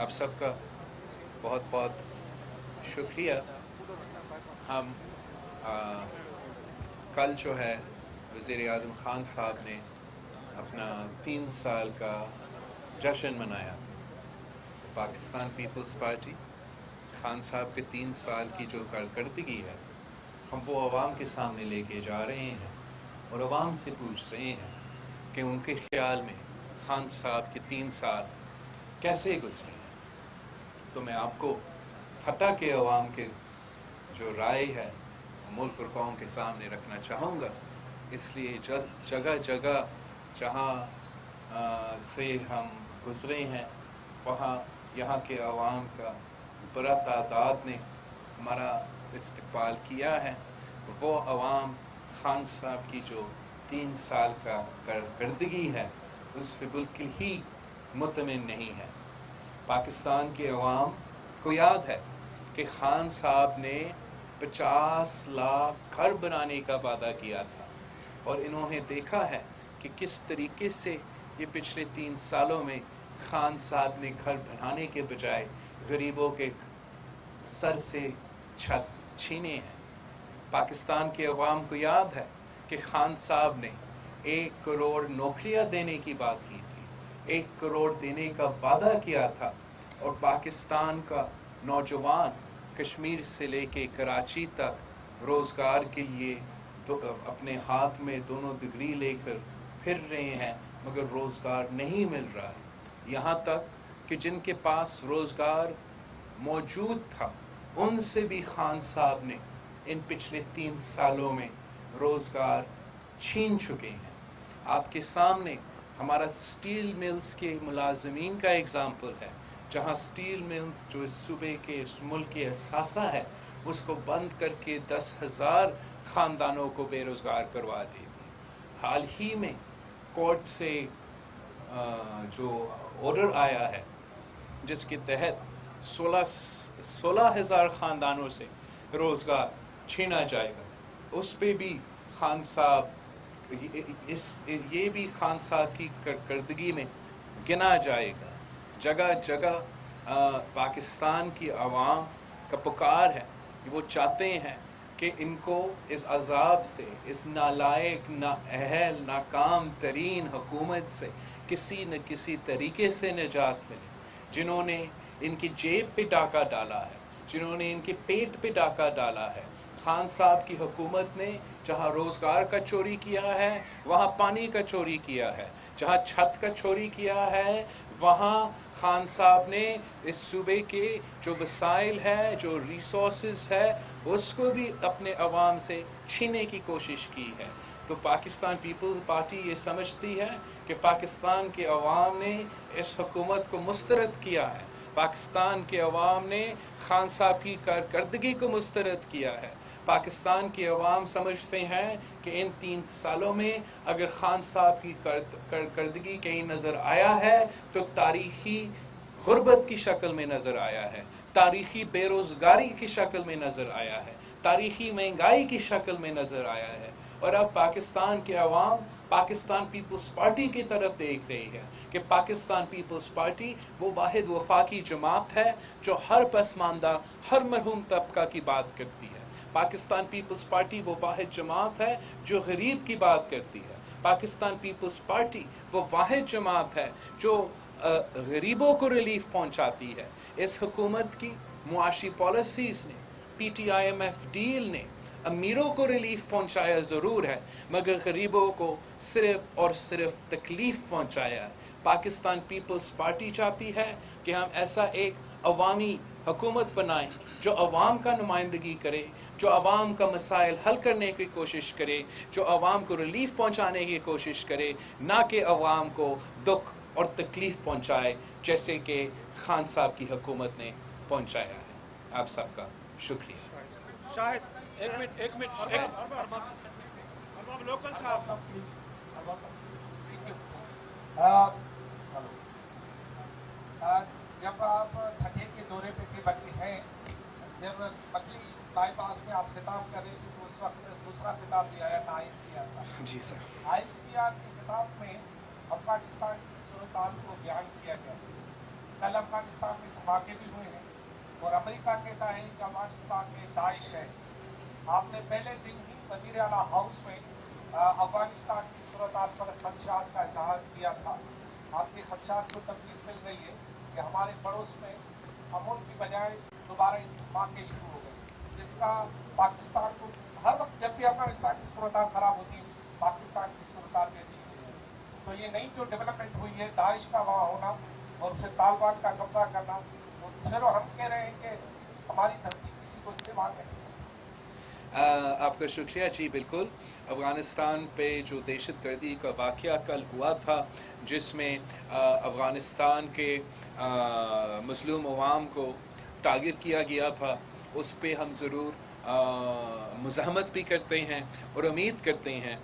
आप सबका बहुत बहुत शुक्रिया। हम कल जो है वज़ीर आज़म ख़ान साहब ने अपना 3 साल का जश्न मनाया था। पाकिस्तान पीपल्स पार्टी ख़ान साहब के 3 साल की जो कारकर्दगी है, हम वो आवाम के सामने लेके जा रहे हैं और आवाम से पूछ रहे हैं कि उनके ख़्याल में ख़ान साहब के 3 साल कैसे गुजरे हैं। तो मैं आपको फतह के अवाम के जो राय है मुल्क और कौम के सामने रखना चाहूँगा। इसलिए जगह जगह जहाँ से हम गुज़रे हैं वहाँ यहाँ के अवाम का बड़ा तादाद ने हमारा इस्तकबाल किया है। वो अवाम ख़ान साहब की जो 3 साल का कारकर्दगी है उस पर बिल्कुल ही मुतमिन नहीं है। पाकिस्तान के अवाम को याद है कि ख़ान साहब ने 50 लाख घर बनाने का वादा किया था और इन्होंने देखा है कि किस तरीके से ये पिछले 3 सालों में ख़ान साहब ने घर बनाने के बजाय गरीबों के सर से छत छीने हैं। पाकिस्तान के अवाम को याद है कि ख़ान साहब ने 1 करोड़ नौकरियां देने की बात की थी, 1 करोड़ देने का वादा किया था और पाकिस्तान का नौजवान कश्मीर से लेके कराची तक रोज़गार के लिए अपने हाथ में दोनों डिग्री लेकर फिर रहे हैं, मगर रोज़गार नहीं मिल रहा है। यहाँ तक कि जिनके पास रोज़गार मौजूद था उनसे भी ख़ान साहब ने इन पिछले 3 सालों में रोज़गार छीन चुके हैं। आपके सामने हमारा स्टील मिल्स के मुलाजमीन का एग्ज़ाम्पल है, जहाँ स्टील मिल्स जो इस सूबे के इस मुल्क के असासा है उसको बंद करके 10,000 ख़ानदानों को बेरोज़गार करवा दी थी। हाल ही में कोर्ट से जो ऑर्डर आया है जिसके तहत 16,000 ख़ानदानों से रोज़गार छीना जाएगा, उस पे भी ख़ान साहब ये भी ख़ान साहब की कारकर्दगी में गिना जाएगा। जगह जगह पाकिस्तान की आवाम का पुकार है कि वो चाहते हैं कि इनको इस अजाब से, इस नालायक, नाअहल, नाकाम तरीन हुकूमत से किसी न किसी तरीके से निजात मिले। जिन्होंने इनकी जेब पे डाका डाला है, जिन्होंने इनके पेट पे डाका डाला है। ख़ान साहब की हुकूमत ने जहाँ रोज़गार का चोरी किया है वहाँ पानी का चोरी किया है, जहाँ छत का चोरी किया है वहाँ ख़ान साहब ने इस सूबे के जो वसाइल है, जो रिसोर्सेज है, उसको भी अपने अवाम से छीनने की कोशिश की है। तो पाकिस्तान पीपल्स पार्टी ये समझती है कि पाकिस्तान के अवाम ने इस हुकूमत को मुस्तरद किया है, पाकिस्तान के अवाम ने ख़ान साहब की कारकर्दगी को मुस्तरद किया है। पाकिस्तान के अवाम समझते हैं कि इन 3 सालों में अगर ख़ान साहब की कारकर्दगी कहीं नज़र आया है तो तारीख़ी गुर्बत की शक्ल में नज़र आया है, तारीख़ी बेरोज़गारी की शक्ल में नज़र आया है, तारीख़ी महंगाई की शक्ल में नज़र आया है। और अब पाकिस्तान के अवाम पाकिस्तान पीपल्स पार्टी की तरफ देख रही है कि पाकिस्तान पीपल्स पार्टी वो वाहिद वफाकी जमात है जो हर पसमानदा, हर मरहूम तबका की बात करती है। पाकिस्तान पीपल्स पार्टी वो वाहिद जमात है जो गरीब की बात करती है। पाकिस्तान पीपल्स पार्टी वो वाहिद जमात है जो गरीबों को रिलीफ पहुंचाती है। इस हुकूमत की मुआशी पॉलिसीज़ ने, PTIMF डील ने अमीरों को रिलीफ पहुंचाया ज़रूर है, मगर गरीबों को सिर्फ़ और सिर्फ तकलीफ़ पहुंचाया है। पाकिस्तान पीपल्स पार्टी चाहती है कि हम ऐसा एक अवामी हुकूमत बनाएं जो अवाम का नुमाइंदगी करे, जो अवाम का मसाइल हल करने की कोशिश करे, जो अवाम को रिलीफ पहुंचाने की कोशिश करे, ना कि अवाम को दुख और तकलीफ़ पहुंचाए जैसे कि ख़ान साहब की हुकूमत ने पहुंचाया है। आप सबका शुक्रिया। शाहिद एक मिनट लोकल साहब। जब आप छठे के दौरे पे थे बल्कि हैं, जब बकली बाईपास में आप खिताब कर रहे थे तो उस वक्त दूसरा खिताब भी आया था, आइस किया था। जी सर। आइस किया के खिताब में अफगानिस्तान की सूरत को बयान किया गया। कल अफगानिस्तान में धमाके भी हुए हैं और अमेरिका कहता है कि अफगानिस्तान में दाइश है। आपने पहले दिन ही वजीर आला हाउस में अफगानिस्तान की सूरत पर खदशात का इजहार किया था। आपके खदशात को तबदील मिल गई है कि हमारे पड़ोस में अमन की बजाय दोबारा धमाके शुरू हो गए, जिसका पाकिस्तान को हर वक्त जब भी अफगानिस्तान की सूरत खराब होती है पाकिस्तान की सूरत भी अच्छी नहीं है। तो ये नई जो डेवलपमेंट हुई है दाइश का वहाँ होना और फिर तालिबान का कब्जा करना, तो फिर हम कह रहे हैं कि हमारी धरती किसी को इस्तेमाल नहीं। आपका शुक्रिया जी। बिल्कुल, अफ़गानिस्तान पे जो दहशतगर्दी का वाक़या कल हुआ था जिसमें अफ़गानिस्तान के मज़लूम अवाम को टारगेट किया गया था, उस पे हम ज़रूर मज़ाहमत भी करते हैं और उम्मीद करते हैं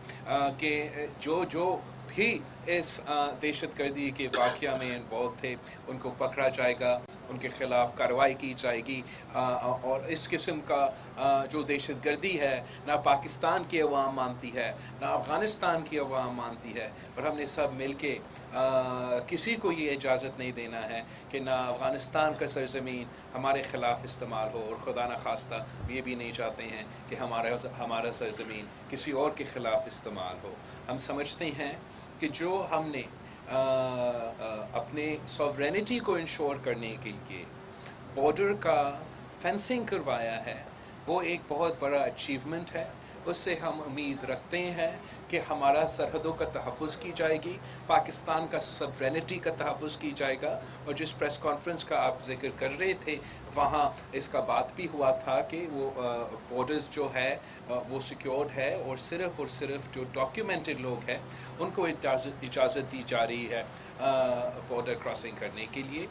कि जो भी इस दहशतगर्दी के वाक़या में इन्वॉल्व थे उनको पकड़ा जाएगा, उनके ख़िलाफ़ कार्रवाई की जाएगी। और इस किस्म का जो दहशतगर्दी है ना पाकिस्तान की अवाम मानती है ना अफ़गानिस्तान की अवाम मानती है, और हमने सब मिल के किसी को ये इजाज़त नहीं देना है कि ना अफ़गानिस्तान का सरज़मीन हमारे ख़िलाफ़ इस्तेमाल हो, और खुदा न खास्ता ये भी नहीं चाहते हैं कि हमारा सरज़मीन किसी और के ख़िलाफ़ इस्तेमाल हो। हम समझते हैं कि जो हमने अपने सॉवरेनिटी को इंश्योर करने के लिए बॉर्डर का फेंसिंग करवाया है, वो एक बहुत बड़ा अचीवमेंट है। उससे हम उम्मीद रखते हैं कि हमारा सरहदों का तहफ़्फ़ुज़ की जाएगी, पाकिस्तान का सॉवरेनिटी का तहफ़्फ़ुज़ की जाएगा। और जिस प्रेस कॉन्फ्रेंस का आप जिक्र कर रहे थे वहाँ इसका बात भी हुआ था कि वो बॉर्डर्स जो है वो सिक्योर्ड है, और सिर्फ जो डॉक्यूमेंटेड लोग हैं उनको इजाज़त दी जा रही है बॉर्डर क्रॉसिंग करने के लिए।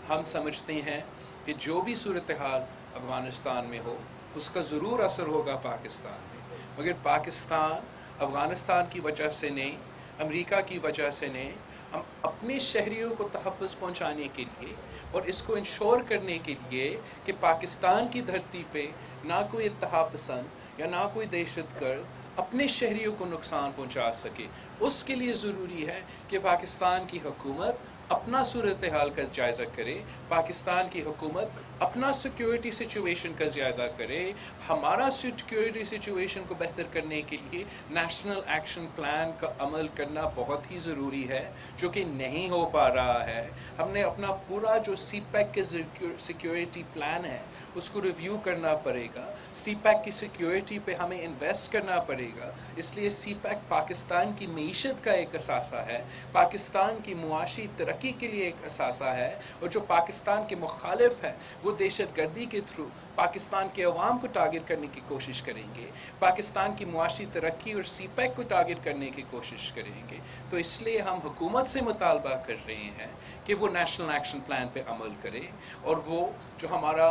हम समझते हैं कि जो भी सूरत हाल अफ़गानिस्तान में हो उसका ज़रूर असर होगा पाकिस्तान में, मगर पाकिस्तान अफ़गानिस्तान की वजह से नहीं, अमेरिका की वजह से नहीं, हम अपने शहरियों को तहफ़्फ़ुज़ पहुँचाने के लिए और इसको इंश्योर करने के लिए कि पाकिस्तान की धरती पे ना कोई इत्तेहा पसंद या ना कोई दहशतगर्द अपने शहरियों को नुकसान पहुँचा सके, उसके लिए ज़रूरी है कि पाकिस्तान की हुकूमत अपना सूरत हाल का जायज़ा करे, पाकिस्तान की हुकूमत अपना सिक्योरिटी सिचुएशन का ज़्यादा करे। हमारा सिक्योरिटी सिचुएशन को बेहतर करने के लिए नेशनल एक्शन प्लान का अमल करना बहुत ही ज़रूरी है, जो कि नहीं हो पा रहा है। हमने अपना पूरा जो CPEC के सिक्योरिटी प्लान है उसको रिव्यू करना पड़ेगा, CPEC की सिक्योरिटी पे हमें इन्वेस्ट करना पड़ेगा। इसलिए CPEC पाकिस्तान की मईशत का एक असासा है, पाकिस्तान की मुआशी तरक्की के लिए एक असासा है, और जो पाकिस्तान के मुखालिफ है वो दहशतगर्दी के थ्रू पाकिस्तान के अवाम को टारगेट करने की कोशिश करेंगे, पाकिस्तान की मुआशी तरक्की और CPEC को टारगेट करने की कोशिश करेंगे। तो इसलिए हम हुकूमत से मुतालबा कर रहे हैं कि वो नेशनल एक्शन प्लान पे अमल करे, और वो जो हमारा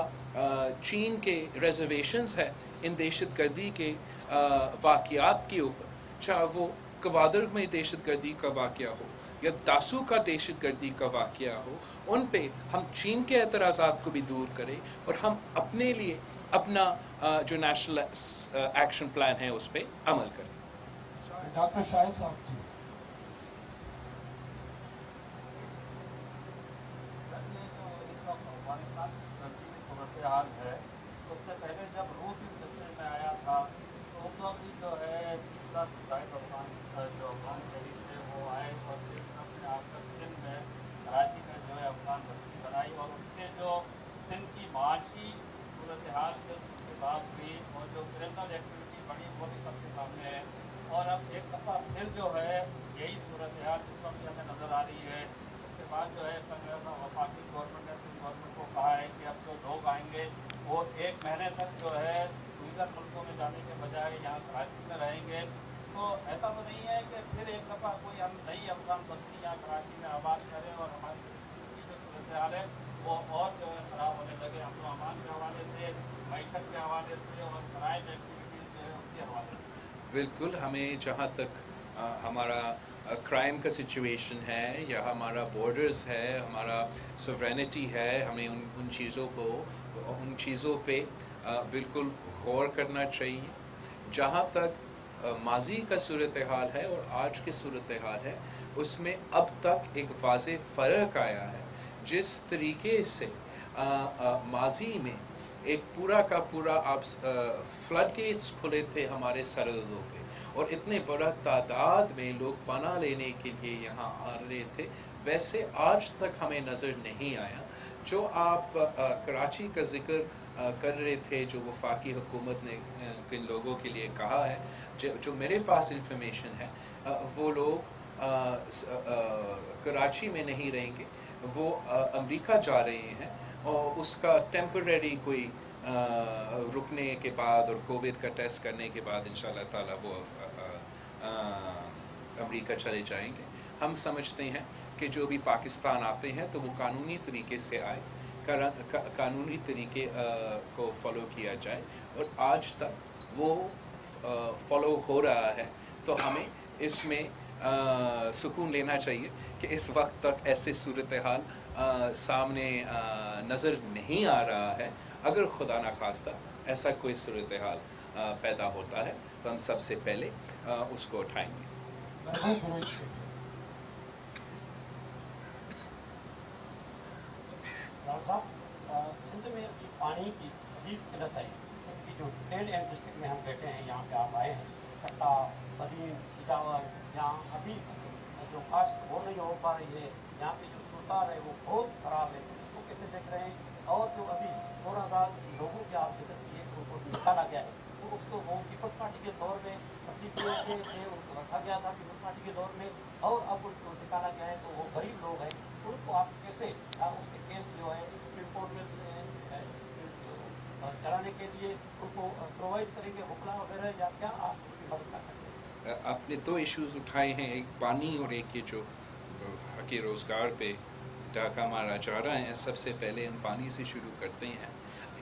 चीन के रिजर्वेशंस है इन दहशतगर्दी के वाक़यात के ऊपर, चाहे वो कवादर में दहशतगर्दी का वाक़या हो या दासू का दहशतगर्दी का वाक़या हो, उन पे हम चीन के एतराज़ात को भी दूर करें और हम अपने लिए अपना जो नेशनल एक्शन प्लान है उस पर अमल करें। डॉक्टर शाहिद साहब जी। अफगानिस्तान की सूरत हाल है, उससे पहले जब रूस इस खतरे में आया था तो उस वक्त जो है 20 लाख अफगान जो अफगान शहीद थे वो आए और फिर सबने आकर सिंध में कराची में जो है अफगान बस्ती बनाई, और उसके जो सिंध की माशी सूरत हाल जो उसके बाद हुई और जो क्रिमिनल एक्टिविटी बढ़ी वो भी सबके सामने है। और अब एक दफ़ा फिर जो है यही सूरत हाल जिस वक्त हमें नज़र आ रही है। उसके बाद जो है वफाकी गवर्नमेंट ने सिंध गवर्नमेंट को कहा है कि अब जो लोग आएंगे वो 1 महीने तक जो है दूसरे मुल्कों में जाने के बजाय यहाँ कराची में रहेंगे। तो ऐसा तो नहीं है कि फिर एक दफ़ा कोई हम नई अफगान बस्ती यहाँ कराची में आबाद करें और हमारी की जो सूरत हाल है वो और जो है ख़राब होने लगे, हम अमान के हवाले से, मईशत के हवाले से और क्राइम एक्टिविटीज़ जो है उसके हवाले से। बिल्कुल, हमें जहाँ तक हमारा क्राइम का सिचुएशन है या हमारा बॉर्डर्स है, हमारा सॉवरेनिटी है, हमें उन चीज़ों पे बिल्कुल गौर करना चाहिए। जहाँ तक माजी का सूरत हाल है और आज की सूरत हाल है उसमें अब तक एक वाज़ेह फ़र्क आया है जिस तरीके से माजी में एक पूरा का पूरा आप फ्लड गेट्स खुले थे हमारे सरहदों पे और इतने बड़ा तादाद में लोग पनाह लेने के लिए यहाँ आ रहे थे, वैसे आज तक हमें नज़र नहीं आया। जो आप कराची का जिक्र कर रहे थे, जो वफाकी हुकूमत ने किन लोगों के लिए कहा है, जो मेरे पास इंफॉर्मेशन है, वो लोग कराची में नहीं रहेंगे, वो अमेरिका जा रहे हैं और उसका टेम्परेरी कोई रुकने के बाद और कोविड का टेस्ट करने के बाद इंशाल्लाह ताला वो अमेरिका चले जाएंगे। हम समझते हैं कि जो भी पाकिस्तान आते हैं तो वो कानूनी तरीके से आए, कानूनी तरीके को फॉलो किया जाए और आज तक वो फॉलो हो रहा है। तो हमें इसमें सुकून लेना चाहिए कि इस वक्त तक ऐसे सूरत हाल सामने नज़र नहीं आ रहा है। अगर खुदा न खास्ता ऐसा कोई सूरत हाल पैदा होता है तो हम सबसे पहले उसको उठाएंगे। सिंध में अभी पानी की शदीद किल्लत है। सिंध की जो टेल एंड डिस्ट्रिक्ट में हम बैठे हैं, यहाँ पे आप आए हैं, कट्टा, बदीन, सिजावर, यहाँ अभी जो काश्त वो नहीं हो पा रही है, यहाँ पे जो सुरतार है वो बहुत ख़राब है। इसको कैसे देख रहे हैं? और जो अभी 16,000 लोगों के आप जिक्र किए उनको निकाला गया है, तो उसको वो पीपल्स पार्टी के दौर में उनको रखा गया था पीपल्स पार्टी के दौर में, और अब उनको निकाला गया है। तो वो गरीब लोग हैं, उनको आप कैसे उसके केस जो है सुप्रीम कोर्ट में चलाने के लिए उनको प्रोवाइड करेंगे, वकला वगैरह, या क्या आप उनकी मदद कर सकते हैं? आपने दो इश्यूज उठाए हैं, एक पानी और एक ये जो हक़ रोज़गार पे डाका मारा जा रहा है। सबसे पहले हम पानी से शुरू करते हैं।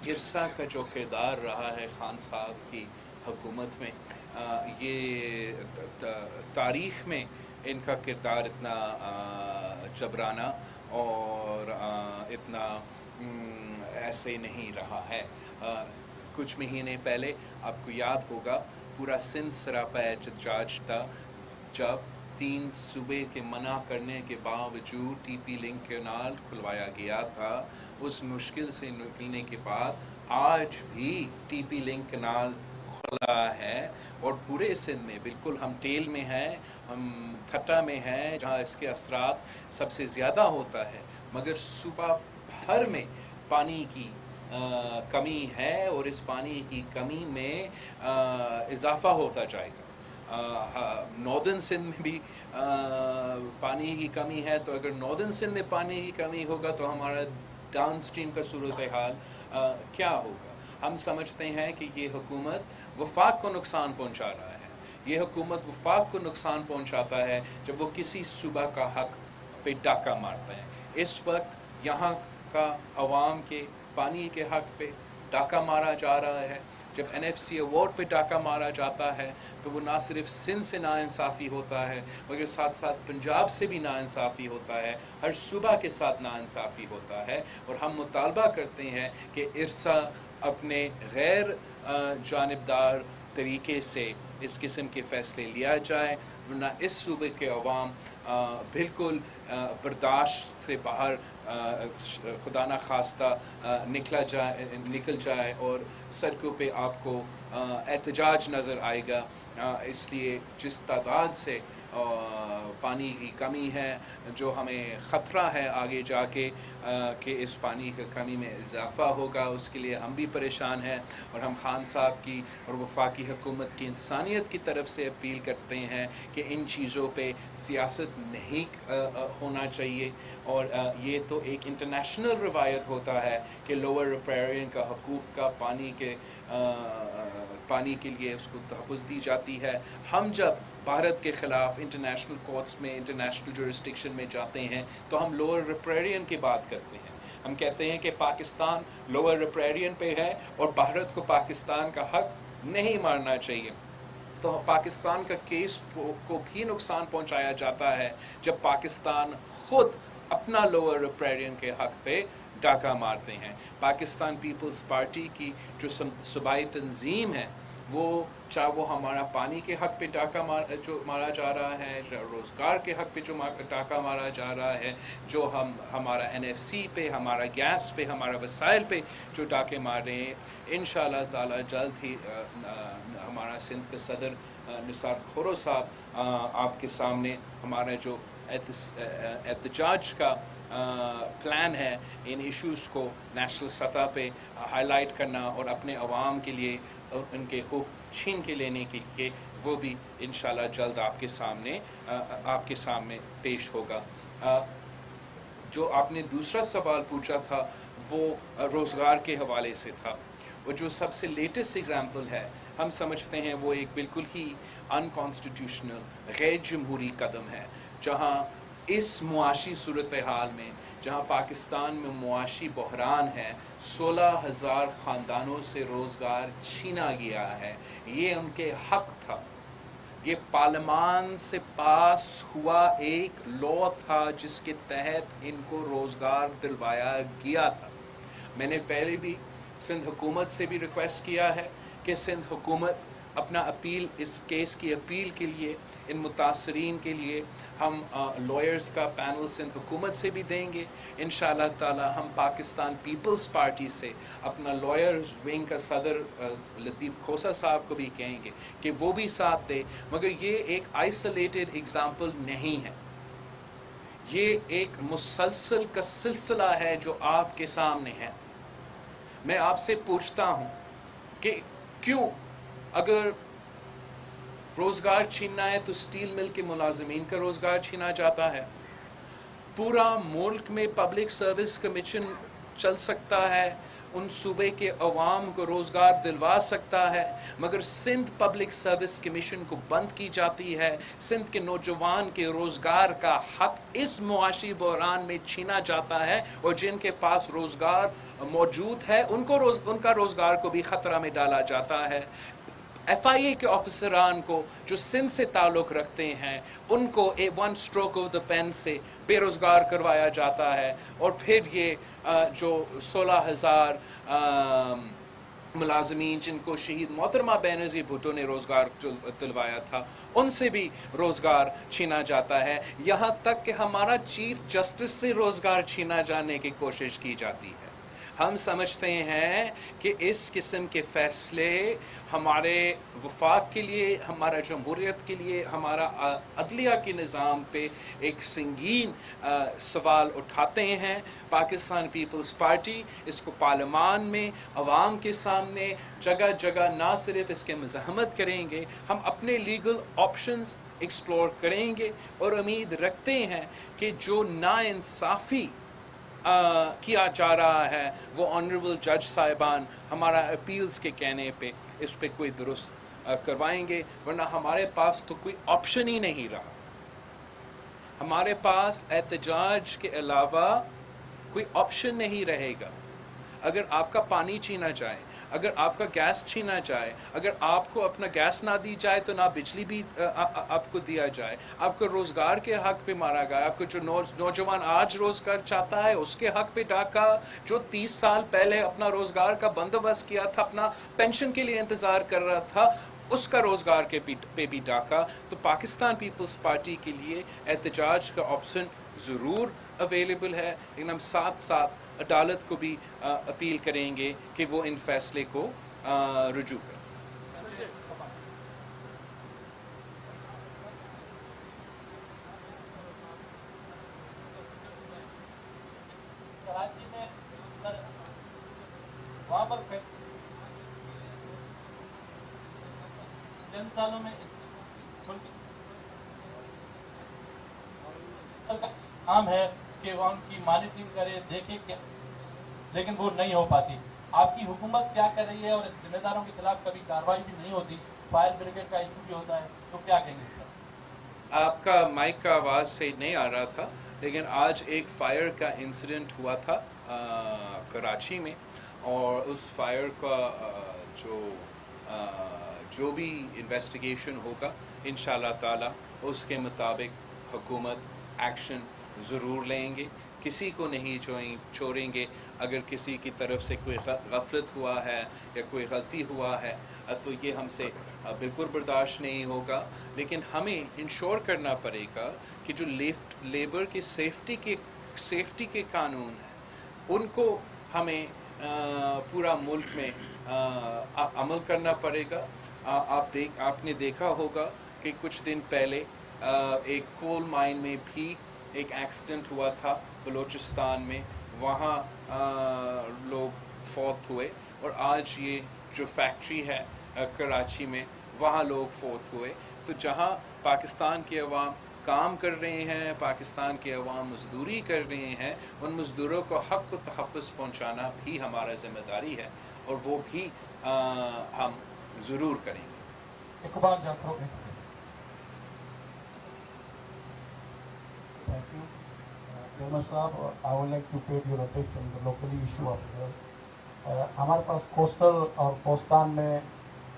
इरसा का जो किरदार रहा है खान साहब की हुकूमत में, ये तारीख़ में इनका किरदार इतना जबराना और इतना ऐसे नहीं रहा है। कुछ महीने पहले आपको याद होगा पूरा सिंध सरापा एहतजाज था, जब 3 सूबे के मना करने के बावजूद टीपी लिंक कैनाल खुलवाया गया था। उस मुश्किल से निकलने के बाद आज भी टीपी लिंक कैनाल खुला है और पूरे सिंध में, बिल्कुल हम टेल में हैं, हम थट्टा में हैं जहाँ इसके असरात सबसे ज़्यादा होता है, मगर सूबा भर में पानी की कमी है और इस पानी की कमी में इजाफा होता जाएगा। नॉर्दर्न सिंध में भी पानी की कमी है, तो अगर नॉर्दर्न सिंध में पानी की कमी होगा तो हमारा डाउन स्ट्रीम का सूरत हाल क्या होगा। हम समझते हैं कि ये हुकूमत वफाक को नुकसान पहुंचा रहा है। ये हुकूमत वफाक को नुकसान पहुंचाता है जब वो किसी सूबा का हक पे डाका मारता है। इस वक्त यहाँ का अवाम के पानी के हक पे डाका मारा जा रहा है। जब NFC अवार्ड पे डाका मारा जाता है तो वो ना सिर्फ सिंध से नाइंसाफ़ी होता है, मगर साथ साथ पंजाब से भी नाइंसाफ़ी होता है, हर सूबा के साथ नाइंसाफ़ी होता है। और हम मुतालबा करते हैं कि इरसा अपने गैर जानिबदार तरीके से इस किस्म के फ़ैसले लिया जाए, वरना इस सूबे के अवाम बिल्कुल बर्दाश्त से बाहर खुदा न खास्ता निकल जाए और सड़कों पे आपको एहतजाज नज़र आएगा। इसलिए जिस तादाद से पानी की कमी है, जो हमें ख़तरा है आगे जाके कि इस पानी की कमी में इजाफ़ा होगा, उसके लिए हम भी परेशान हैं। और हम खान साहब की और वफाकी हुकूमत की इंसानियत की तरफ से अपील करते हैं कि इन चीज़ों पे सियासत नहीं होना चाहिए। और ये तो एक इंटरनेशनल रवायत होता है कि लोअर रिपेरियन का हकूक़ का पानी के लिए उसको तहफ़्फ़ुज़ दी जाती है। हम जब भारत के ख़िलाफ़ इंटरनेशनल कोर्ट्स में, इंटरनेशनल जुरिस्डिक्शन में जाते हैं तो हम लोअर रिपेरियन की बात करते हैं। हम कहते हैं कि पाकिस्तान लोअर रिपेरियन पे है और भारत को पाकिस्तान का हक नहीं मारना चाहिए। तो पाकिस्तान का केस को भी नुकसान पहुंचाया जाता है जब पाकिस्तान खुद अपना लोअर रिपेरियन के हक पे डाका मारते हैं। पाकिस्तान पीपल्स पार्टी की जो सूबाई तंजीम है وہ چاہے وہ ہمارا پانی کے حق پہ ڈاکہ مارا جا رہا ہے، روزگار کے حق پہ جو ڈاکہ مارا جا رہا ہے، جو ہمارا NFC پہ، ہمارا گیس پہ، ہمارا وسائل پہ جو ڈاکے مار رہے ہیں، انشاءاللہ تعالی جلد ہی ہمارا سندھ کے صدر نثار کھورو صاحب آپ کے سامنے ہمارا جو احتجاج کا پلان ہے، ان ایشوز کو نیشنل سطح پہ ہائی لائٹ کرنا اور اپنے عوام کے لیے ان کے حقوق چھین کے لینے کے لیے، وہ بھی انشاءاللہ جلد آپ کے سامنے پیش ہوگا۔ جو آپ نے دوسرا سوال پوچھا تھا وہ روزگار کے حوالے سے تھا، اور جو سب سے لیٹسٹ ایگزامپل ہے ہم سمجھتے ہیں وہ ایک بالکل ہی انکانسٹیٹیوشنل غیر جمہوری قدم ہے، جہاں اس معاشی صورتحال میں، جہاں پاکستان میں معاشی بحران ہے، 16,000 خاندانوں سے روزگار چھینا گیا ہے۔ یہ ان کے حق تھا، یہ پارلیمان سے پاس ہوا ایک لا تھا جس کے تحت ان کو روزگار دلوایا گیا تھا۔ میں نے پہلے بھی سندھ حکومت سے بھی ریکویسٹ کیا ہے کہ سندھ حکومت اپنا اپیل، اس کیس کی اپیل کے لیے، ان متاثرین کے لیے ہم لائرز کا پینل سندھ حکومت سے بھی دیں گے۔ انشاءاللہ تعالی ہم پاکستان پیپلز پارٹی سے اپنا لائرز ونگ کا صدر لطیف کھوسہ صاحب کو بھی کہیں گے کہ وہ بھی ساتھ دے، مگر یہ ایک آئسولیٹڈ ایگزامپل نہیں ہے، یہ ایک مسلسل کا سلسلہ ہے جو آپ کے سامنے ہے۔ میں آپ سے پوچھتا ہوں کہ کیوں اگر روزگار چھیننا ہے تو اسٹیل مل کے ملازمین کا روزگار چھینا جاتا ہے؟ پورا ملک میں پبلک سروس کمیشن چل سکتا ہے، ان صوبے کے عوام کو روزگار دلوا سکتا ہے، مگر سندھ پبلک سروس کمیشن کو بند کی جاتی ہے۔ سندھ کے نوجوان کے روزگار کا حق اس معاشی بحران میں چھینا جاتا ہے، اور جن کے پاس روزگار موجود ہے ان کا روزگار کو بھی خطرہ میں ڈالا جاتا ہے۔ FIA کے آفیسران کو جو سندھ سے تعلق رکھتے ہیں ان کو one stroke of the pen سے بے روزگار کروایا جاتا ہے، اور پھر یہ جو 16,000 ملازمین جن کو شہید محترمہ بینظیر بھٹو نے روزگار دلوایا تھا ان سے بھی روزگار چھینا جاتا ہے، یہاں تک کہ ہمارا چیف جسٹس سے روزگار چھینا جانے کی کوشش کی جاتی ہے۔ ہم سمجھتے ہیں کہ اس قسم کے فیصلے ہمارے وفاق کے لیے، ہمارا جمہوریت کے لیے، ہمارا عدلیہ کے نظام پہ ایک سنگین سوال اٹھاتے ہیں۔ پاکستان پیپلز پارٹی اس کو پارلیمان میں، عوام کے سامنے، جگہ جگہ نہ صرف اس کے مزاحمت کریں گے، ہم اپنے لیگل آپشنز ایکسپلور کریں گے، اور امید رکھتے ہیں کہ جو ناانصافی کیا جا رہا ہے وہ آنریبل جج صاحبان ہمارا اپیلز کے کہنے پہ اس پہ کوئی درست کروائیں گے، ورنہ ہمارے پاس تو کوئی آپشن ہی نہیں رہا۔ ہمارے پاس احتجاج کے علاوہ کوئی آپشن نہیں رہے گا۔ اگر آپ کا پانی چھینا جائے، اگر آپ کا گیس چھینا جائے، اگر آپ کو اپنا گیس نہ دی جائے تو نہ بجلی بھی آپ کو دیا جائے، آپ کو روزگار کے حق پہ مارا گیا، آپ کو جو نوجوان آج روزگار چاہتا ہے اس کے حق پہ ڈاکہ، جو 30 سال پہلے اپنا روزگار کا بندوبست کیا تھا، اپنا پینشن کے لیے انتظار کر رہا تھا، اس کا روزگار کے پہ بھی ڈاکہ۔ تو پاکستان پیپلز پارٹی کے لیے احتجاج کا آپشن ضرور اویلیبل ہے، لیکن ہم ساتھ ساتھ عدالت کو بھی اپیل کریں گے کہ وہ ان فیصلے کو رجوع کریں۔ کراچی میں وہاں پر چند سالوں میں کام ہے کہ وہ ان کی مانیٹرنگ کرے، دیکھے کہ، لیکن وہ نہیں ہو پاتی۔ آپ کی حکومت کیا کر رہی ہے؟ اور ذمہ داروں کے خلاف کبھی کارروائی بھی نہیں ہوتی، فائر بریگیڈ کا ایشو بھی ہوتا ہے، تو کیا کہیں گے اس پر؟ آپ کا مائک کا آواز صحیح نہیں آ رہا تھا، لیکن آج ایک فائر کا انسیڈنٹ ہوا تھا کراچی میں، اور اس فائر کا جو بھی انویسٹیگیشن ہوگا انشاءاللہ تعالی اس کے مطابق حکومت ایکشن ضرور لیں گے۔ کسی کو نہیں چھوڑیں گے. اگر کسی کی طرف سے کوئی غفلت ہوا ہے یا کوئی غلطی ہوا ہے تو یہ ہم سے بالکل برداشت نہیں ہوگا. لیکن ہمیں انشور کرنا پڑے گا کہ جو لیبر کی سیفٹی کے قانون ہیں ان کو ہمیں پورا ملک میں عمل کرنا پڑے گا. آپ نے دیکھا ہوگا کہ کچھ دن پہلے ایک کول مائن میں بھی ایک ایکسیڈنٹ ہوا تھا بلوچستان میں. وہاں لوگ فوت ہوئے. اور آج یہ جو فیکٹری ہے کراچی میں وہاں لوگ فوت ہوئے. تو جہاں پاکستان کے عوام کام کر رہے ہیں، پاکستان کے عوام مزدوری کر رہے ہیں، ان مزدوروں کو حق و تحفظ پہنچانا بھی ہمارا ذمہ داری ہے اور وہ بھی ہم ضرور کریں گے. اقبال جعفر Thank you. Chairman Saab, I would like to pay your attention to the locally issue of ہمارے پاس کوسٹل اور کوستان میں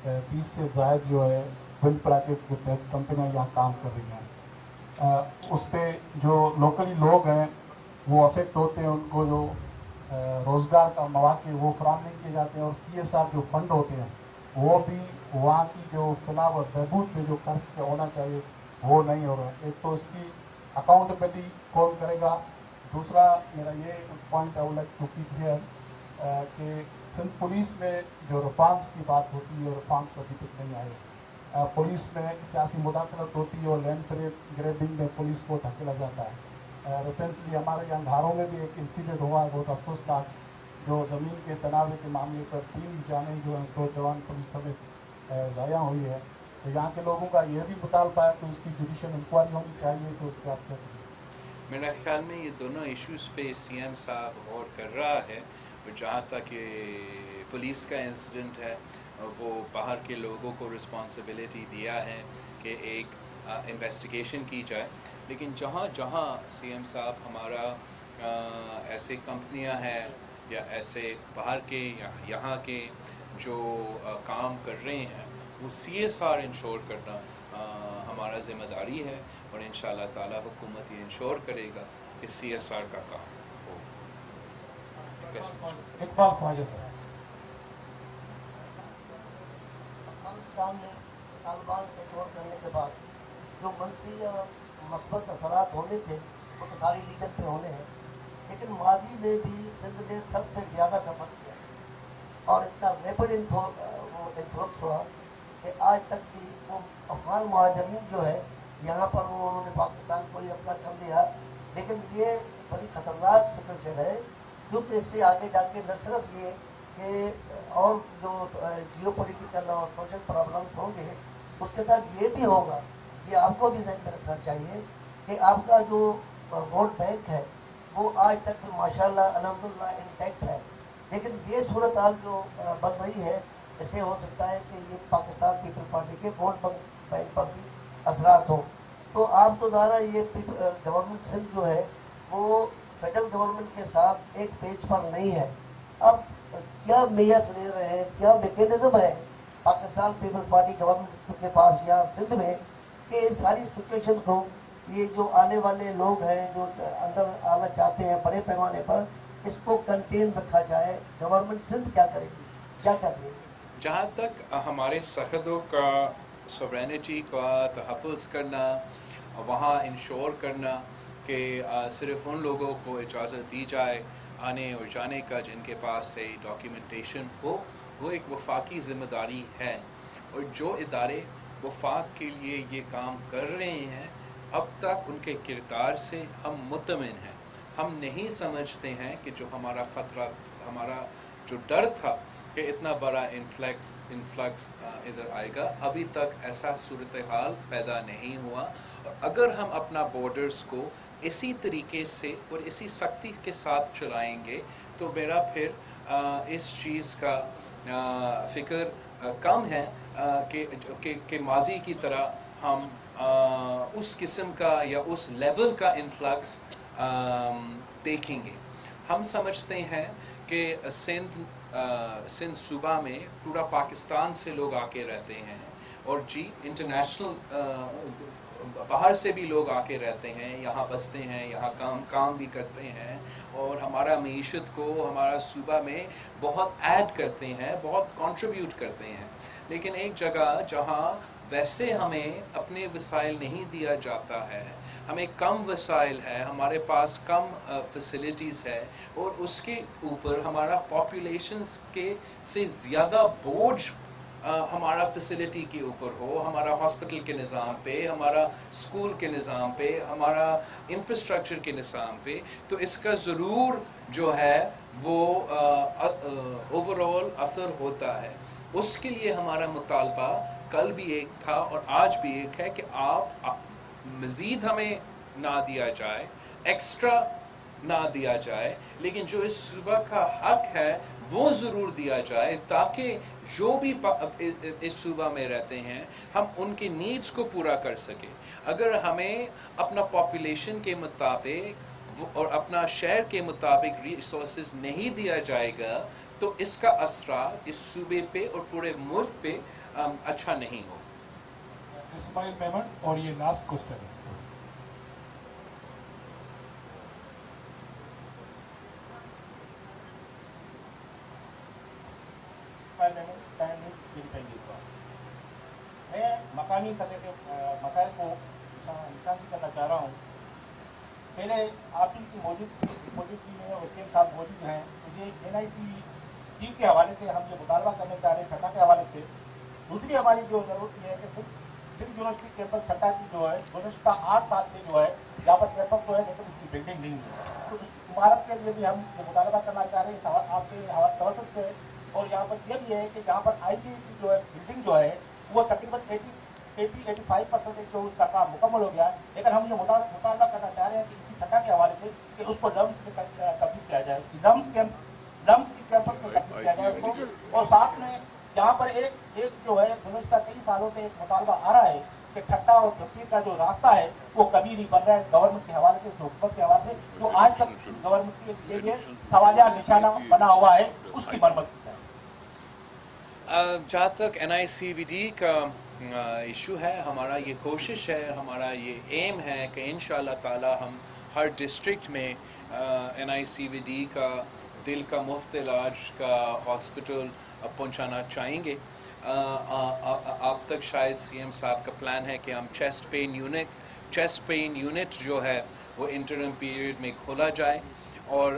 20 سے زائد جو ہے ول پریکٹ کے تحت کمپنیاں یہاں کام کر رہی ہیں. اس پہ جو لوکلی لوگ ہیں وہ افیکٹ ہوتے ہیں، ان کو جو روزگار کا مواقع وہ فراہم نہیں کیے جاتے ہیں، اور CSR جو فنڈ ہوتے ہیں وہ بھی وہاں کی جو فلاح و بہبود میں جو خرچ ہونا چاہیے وہ نہیں ہو رہا. ایک تو اس کی اکاؤنٹیبلٹی کون کرے گا. دوسرا میرا یہ point I would like to keep here کہ سندھ پولیس میں جو ریفارمس کی بات ہوتی ہے، ریفارمس ابھی تک نہیں آئے. پولیس میں سیاسی مداخلت ہوتی ہے اور لینڈ گریبنگ میں پولیس کو دھکیلا جاتا ہے. ریسنٹلی ہمارے یہاں گھاروں میں بھی ایک انسیڈنٹ ہوا ہے بہت افسوسناک، جو زمین کے تنازع کے معاملے پر 3 جانیں جو ہیں 2 جوان پولیس سمیت ضائع ہوئی ہے. تو یہاں کے لوگوں کا یہ بھی مطالبہ ہے کہ اس کی جوڈیشل انکوائری ہونی چاہیے. تو اس پہ آپ کیا کہیں؟ میرا خیال میں یہ دونوں ایشوز پہ CM صاحب غور کر رہا ہے. جہاں تک کہ پولیس کا انسیڈنٹ ہے وہ باہر کے لوگوں کو رسپانسبلٹی دیا ہے کہ ایک انویسٹیگیشن کی جائے. لیکن جہاں CM صاحب ہمارا ایسے کمپنیاں ہیں یا ایسے باہر کے یا یہاں کے جو کام کر رہے ہیں وہ CSR انشور کرنا ہمارا ذمہ داری ہے. اور انشاءاللہ تعالی حکومت یہ انشور کرے گا کہ CSR کا کام ہو. اقبال خواجہ صاحب. افغانستان میں طالبان کے دور کرنے کے بعد جو منفی یا مثبت اثرات ہونے تھے وہ تو ساری ریجن پہ ہونے ہیں، لیکن ماضی میں بھی سندھ نے سب سے زیادہ سفر کیا اور اتنا ریپڈ انفلکس ہوا کہ آج تک بھی وہ افغان مہاجرین جو ہے یہاں پر وہ انہوں نے پاکستان کو ہی اپنا کر لیا. لیکن یہ بڑی خطرناک سچویشن ہے کیونکہ اس سے آگے جا کے نہ صرف یہ کہ اور جو جیو پولیٹیکل اور سوشل پرابلمس ہوں گے، اس کے ساتھ یہ بھی ہوگا، یہ آپ کو بھی ذہن میں رکھنا چاہیے کہ آپ کا جو ووٹ بینک ہے وہ آج تک ماشاءاللہ الحمدللہ انٹیکٹ ہے. لیکن یہ صورتحال جو بن رہی ہے اس سے ہو سکتا ہے کہ یہ پاکستان پیپل پارٹی کے ووٹ بینک پر بھی اثرات ہوں. تو آپ تو ظاہر یہ گورنمنٹ سندھ جو ہے وہ فیڈرل گورنمنٹ کے ساتھ ایک پیج پر نہیں ہے. اب کیا میئرس لے رہے ہیں، کیا میکینزم ہے پاکستان پیپل پارٹی گورنمنٹ کے پاس یا سندھ میں کہ اس ساری سچویشن کو یہ جو آنے والے لوگ ہیں جو اندر آنا چاہتے ہیں بڑے پیمانے پر، اس کو کنٹین رکھا جائے. گورنمنٹ سندھ کیا کرے گی، کیا کر رہی ہے؟ جہاں تک ہمارے سرحدوں کا سورینٹی کا تحفظ کرنا، وہاں انشور کرنا کہ صرف ان لوگوں کو اجازت دی جائے آنے اور جانے کا جن کے پاس سے ڈاکیومنٹیشن ہو، وہ ایک وفاقی ذمہ داری ہے. اور جو ادارے وفاق کے لیے یہ کام کر رہے ہیں اب تک ان کے کردار سے ہم مطمئن ہیں. ہم نہیں سمجھتے ہیں کہ جو ہمارا خطرہ، ہمارا جو ڈر تھا کہ اتنا بڑا انفلکس ادھر آئے گا، ابھی تک ایسا صورتحال پیدا نہیں ہوا. اور اگر ہم اپنا بارڈرز کو اسی طریقے سے اور اسی سختی کے ساتھ چلائیں گے تو میرا پھر اس چیز کا فکر کم ہے کہ ماضی کی طرح ہم اس قسم کا یا اس لیول کا انفلکس دیکھیں گے. ہم سمجھتے ہیں کہ سندھ صوبہ میں پورا پاکستان سے لوگ آ کے رہتے ہیں اور انٹرنیشنل बाहर से भी लोग आके रहते हैं, यहाँ बसते हैं, यहाँ काम भी करते हैं और हमारा मीशत को हमारा सूबा में बहुत ऐड करते हैं, बहुत कंट्रीब्यूट करते हैं। लेकिन एक जगह जहाँ वैसे हमें अपने वसाइल नहीं दिया जाता है, हमें कम वसाइल है, हमारे पास कम फैसिलिटीज़ है और उसके ऊपर हमारा पॉपुलेशन के से ज़्यादा बोझ हमारा फैसिलिटी के ऊपर हो, हमारा हॉस्पिटल के निज़ाम पे, हमारा स्कूल के निज़ाम पे, हमारा इंफ्रास्ट्रक्चर के निज़ाम पे, तो इसका ज़रूर जो है वो ओवरऑल असर होता है। उसके लिए हमारा मुतालबा कल भी एक था और आज भी एक है कि आप मज़ीद हमें ना दिया जाए, एक्स्ट्रा ना दिया जाए, लेकिन जो इस सूबा का हक है वो ज़रूर दिया जाए ताकि जो भी इस सूबा में रहते हैं हम उनके नीड्स को पूरा कर सकें। अगर हमें अपना पॉपुलेशन के मुताबिक और अपना शहर के मुताबिक रिसोर्सेज नहीं दिया जाएगा तो इसका असर इस सूबे पे और पूरे मुल्क पे अच्छा नहीं हो। इस्माइल मेमन, और ये लास्ट क्वेश्चन है। मैं मकानी सतह के मसाइल को निशानदेही करना चाह रहा हूँ। पहले आप ही की मौजूदगी में और सीएम साहब मौजूद हैं, मुझे NIC टीम के हवाले से हम ये मुतालबा करना चाह रहे हैं ठट्टा के हवाले से। दूसरी हमारी जो जरूरत ये है कि सिर्फ यूनिवर्सिटी कैंपस ठट्टा की जो है गुज़श्ता 8 साल से जो है यहाँ पर कैंपस तो है लेकिन उसकी बिल्डिंग नहीं है, तो उस इमारत के लिए भी हम ये मुतालबा करना चाह रहे हैं आपसे तवसत से। और यहाँ पर यह भी है कि जहाँ पर IBA की जो है बिल्डिंग जो है वो तकरीबन 80-85% जो उसका काम मुकम्मल हो गया, लेकिन हम ये मुतालबा करना चाह रहे हैं कि इसी ठट्टा के हवाले से कि उसको डम्स में तब्दील किया जाए, डम्स की कैंपस में तब्दील किया जाए उसको। और साथ में यहाँ पर एक जो है गुज़श्ता कई सालों से एक मुतालबा आ रहा है कि ठट्टा और तब्दील का जो रास्ता है वो कभी नहीं बन रहा है गवर्नमेंट के हवाले से, हुकूमत के हवाले से, जो आज तक गवर्नमेंट के लिए सवालिया निशाना बना हुआ है, उसकी मरम्मत की जाए। जहाँ तक NICVD का इशू है, हमारा ये कोशिश है, हमारा ये एम है कि इंशाअल्लाह ताला हम हर डिस्ट्रिक्ट में NICVD का दिल का मुफ्त इलाज का हॉस्पिटल पहुँचाना चाहेंगे। आप तक शायद CM साहब का प्लान है कि हम चेस्ट पेन यूनिट जो है वो इंटरम पीरियड में खोला जाए और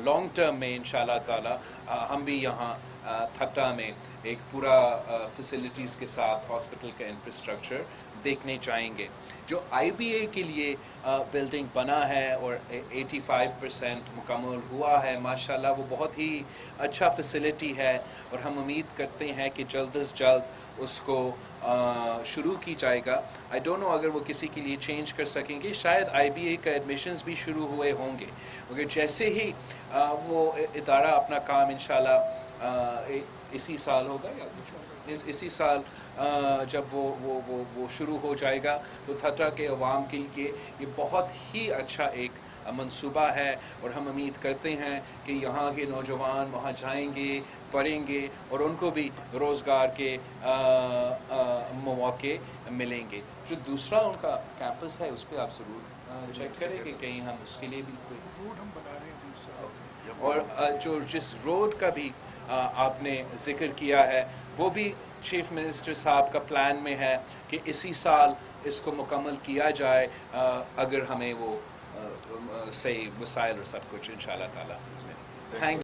लॉन्ग टर्म में इंशाअल्लाह ताला हम भी यहाँ ठट्टा में एक पूरा फैसिलिटीज़ के साथ हॉस्पिटल का इंफ्रास्ट्रक्चर देखने चाहेंगे। जो IBA के लिए बिल्डिंग बना है और 85% मुकम्मल हुआ है, माशाल्लाह वो बहुत ही अच्छा फैसिलिटी है और हम उम्मीद करते हैं कि जल्द से जल्द उसको शुरू की जाएगा। आई डोंट नो अगर वो किसी के लिए चेंज कर सकेंगे, शायद IBA का एडमिशन्स भी शुरू हुए होंगे, मगर जैसे ही वो इदारा अपना काम इंशाल्लाह इसी साल होगा या इसी साल जब वो शुरू हो जाएगा तो ठट्टा के अवाम के लिए ये बहुत ही अच्छा एक मंसूबा है और हम उम्मीद करते हैं कि यहाँ के नौजवान वहाँ जाएंगे, पढ़ेंगे और उनको भी रोज़गार के मौके मिलेंगे। जो दूसरा उनका कैंपस है उस पर आप ज़रूर चेक करें कि कहीं हम उसके लिए भी कोई रोड हम बना रहे हैं और जो जिस रोड का भी आपने जिक्र किया है वो भी चीफ मिनिस्टर साहब का प्लान में है कि इसी साल इसको मुकम्मल किया जाए, अगर हमें वो सही वसाइल और सब कुछ इंशाअल्लाह ताला। थैंक